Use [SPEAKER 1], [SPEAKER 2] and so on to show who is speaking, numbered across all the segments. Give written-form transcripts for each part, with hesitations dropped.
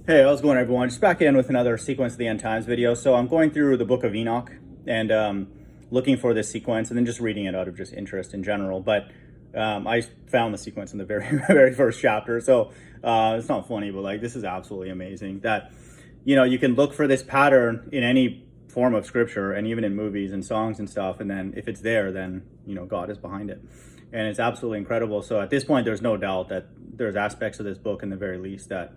[SPEAKER 1] Hey, how's it going, everyone? Just back in with another Sequence of the End Times video. So I'm going through the book of Enoch and looking for this sequence and then just reading it out of just interest in general. But I found the sequence in the very, very first chapter. So it's not funny, but like this is absolutely amazing that, you can look for this pattern in any form of scripture and even in movies and songs and stuff. And then if it's there, then, God is behind it. And it's absolutely incredible. So at this point, there's no doubt that there's aspects of this book, in the very least, that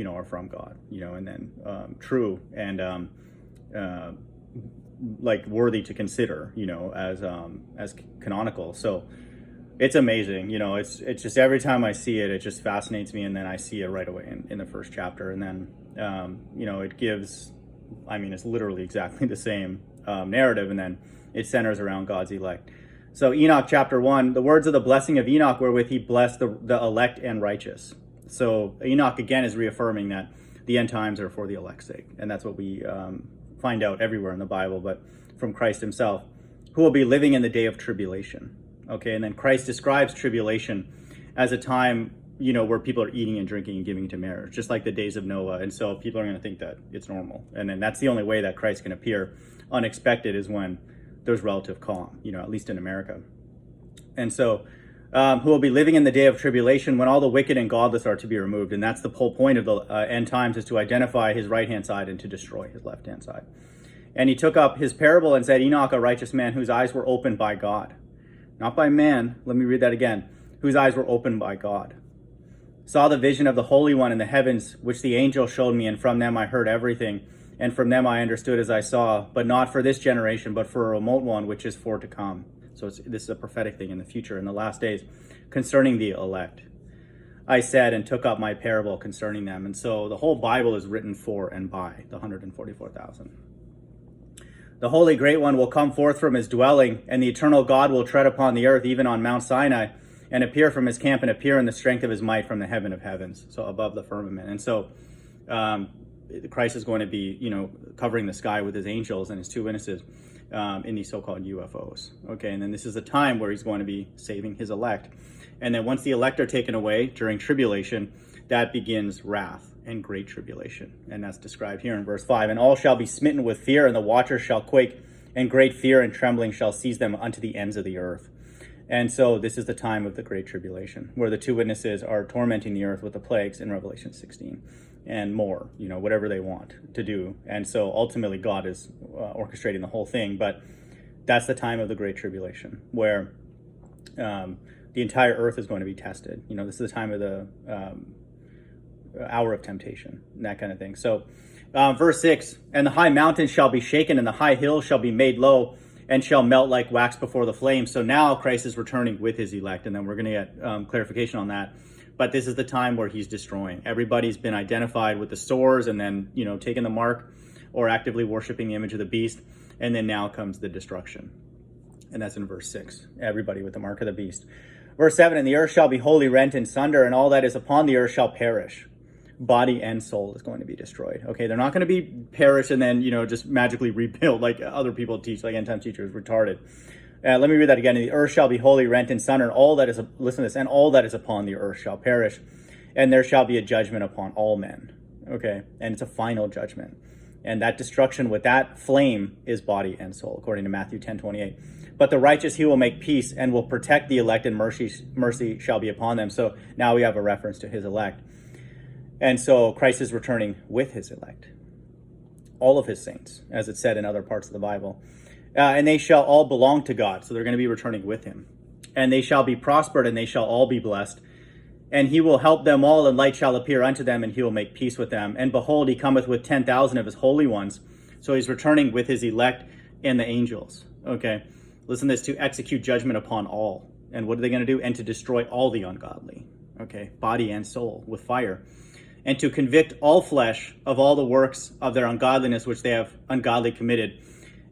[SPEAKER 1] are from God, and then true and like worthy to consider, as canonical. So it's amazing, it's just every time I see it, it just fascinates me, and then I see it right away in the first chapter, and then it gives, it's literally exactly the same narrative, and then it centers around God's elect. So Enoch chapter 1, the words of the blessing of Enoch wherewith he blessed the elect and righteous. So Enoch again is reaffirming that the end times are for the elect's sake. And that's what we find out everywhere in the Bible, but from Christ himself, who will be living in the day of tribulation. Okay, and then Christ describes tribulation as a time, where people are eating and drinking and giving to marriage, just like the days of Noah. And so people are going to think that it's normal. And then that's the only way that Christ can appear unexpected, is when there's relative calm, at least in America. And so who will be living in the day of tribulation, when all the wicked and godless are to be removed. And that's the whole point of the end times, is to identify his right-hand side and to destroy his left-hand side. And he took up his parable and said, Enoch, a righteous man, whose eyes were opened by God. Not by man. Let me read that again. Whose eyes were opened by God. Saw the vision of the Holy One in the heavens, which the angel showed me, and from them I heard everything. And from them I understood as I saw, but not for this generation, but for a remote one, which is for to come. So this is a prophetic thing in the future, in the last days, concerning the elect. I said and took up my parable concerning them. And so the whole Bible is written for and by the 144,000. The Holy Great One will come forth from his dwelling, and the eternal God will tread upon the earth, even on Mount Sinai, and appear from his camp, and appear in the strength of his might from the heaven of heavens, so above the firmament. And so Christ is going to be, covering the sky with his angels and his two witnesses in these so-called UFOs. Okay, and then this is a time where he's going to be saving his elect. And then once the elect are taken away during tribulation, that begins wrath and great tribulation. And that's described here in verse 5. And all shall be smitten with fear, and the watchers shall quake, and great fear and trembling shall seize them unto the ends of the earth. And so this is the time of the great tribulation, where the two witnesses are tormenting the earth with the plagues in Revelation 16 and more, whatever they want to do. And so ultimately God is orchestrating the whole thing. But that's the time of the great tribulation, where the entire earth is going to be tested. This is the time of the hour of temptation, and that kind of thing. So verse 6, and the high mountains shall be shaken, and the high hills shall be made low, and shall melt like wax before the flame. So now Christ is returning with his elect, and then we're going to get clarification on that. But this is the time where he's destroying. Everybody's been identified with the sores, and then, taking the mark or actively worshiping the image of the beast. And then now comes the destruction. And that's in verse 6. Everybody with the mark of the beast. Verse 7, and the earth shall be wholly rent in sunder, and all that is upon the earth shall perish. Body and soul is going to be destroyed. Okay, they're not going to be perished and then, just magically rebuilt like other people teach, like end-time teachers, retarded. Let me read that again. And the earth shall be wholly rent in sunder, and all that is, listen to this, and all that is upon the earth shall perish, and there shall be a judgment upon all men. Okay, and it's a final judgment. And that destruction with that flame is body and soul, according to Matthew 10:28. But the righteous he will make peace, and will protect the elect, and mercy shall be upon them. So now we have a reference to his elect. And so Christ is returning with his elect, all of his saints, as it's said in other parts of the Bible. And they shall all belong to God. So they're going to be returning with him. And they shall be prospered, and they shall all be blessed. And he will help them all, and light shall appear unto them, and he will make peace with them. And behold, he cometh with 10,000 of his holy ones. So he's returning with his elect and the angels. Okay, listen to this, to execute judgment upon all. And what are they going to do? And to destroy all the ungodly. Okay, body and soul with fire. And to convict all flesh of all the works of their ungodliness which they have ungodly committed,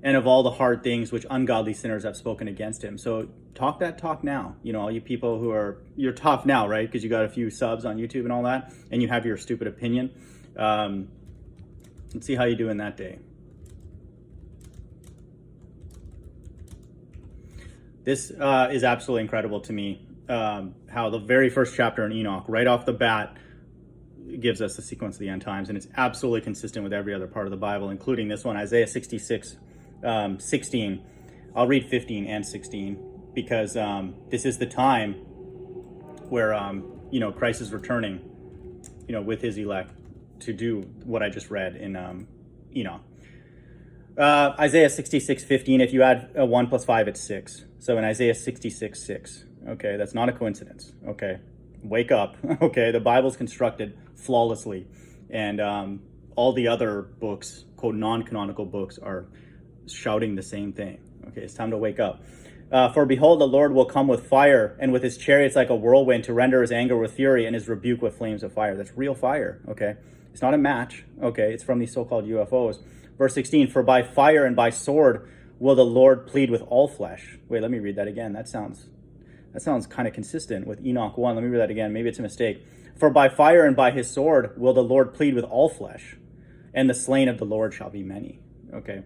[SPEAKER 1] and of all the hard things which ungodly sinners have spoken against him. So talk that talk now. All you people you're tough now, right? Because you got a few subs on YouTube and all that, and you have your stupid opinion. Let's see how you do in that day. This is absolutely incredible to me, how the very first chapter in Enoch, right off the bat, gives us the sequence of the end times, and it's absolutely consistent with every other part of the Bible, including this one, Isaiah 66, 16. I'll read 15 and 16 because this is the time where Christ is returning, with his elect to do what I just read in Enoch. Isaiah 66:15. If you add 1 plus 5, it's 6. So in Isaiah 66:6. Okay, that's not a coincidence. Okay, wake up. Okay, the Bible's constructed flawlessly, and all the other books, quote non-canonical books, are shouting the same thing. Okay, it's time to wake up. For behold, the Lord will come with fire, and with his chariots like a whirlwind, to render his anger with fury and his rebuke with flames of fire. That's real fire. Okay, it's not a match. Okay, it's from these so-called UFOs. Verse 16. For by fire and by sword will the Lord plead with all flesh. Wait, let me read that again. That sounds kind of consistent with Enoch 1. Let me read that again. Maybe it's a mistake. For by fire and by his sword will the Lord plead with all flesh, and the slain of the Lord shall be many. Okay.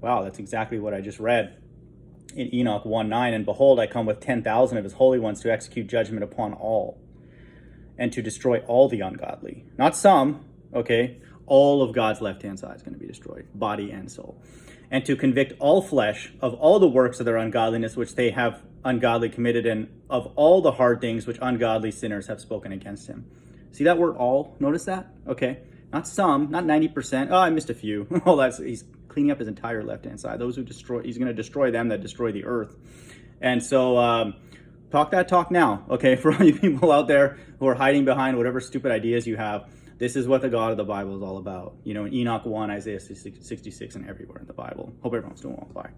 [SPEAKER 1] Wow, that's exactly what I just read in Enoch 1:9. And behold, I come with 10,000 of his holy ones to execute judgment upon all, and to destroy all the ungodly. Not some, okay? All of God's left-hand side is going to be destroyed, body and soul. And to convict all flesh of all the works of their ungodliness which they have ungodly committed, and of all the hard things which ungodly sinners have spoken against him. See that word all? Notice that? Okay. Not some, not 90%. Oh, I missed a few. Oh, he's cleaning up his entire left-hand side. Those who destroy, he's going to destroy them that destroy the earth. And so talk that talk now, okay? For all you people out there who are hiding behind whatever stupid ideas you have, this is what the God of the Bible is all about. In Enoch 1, Isaiah 66, and everywhere in the Bible. Hope everyone's doing well. Bye.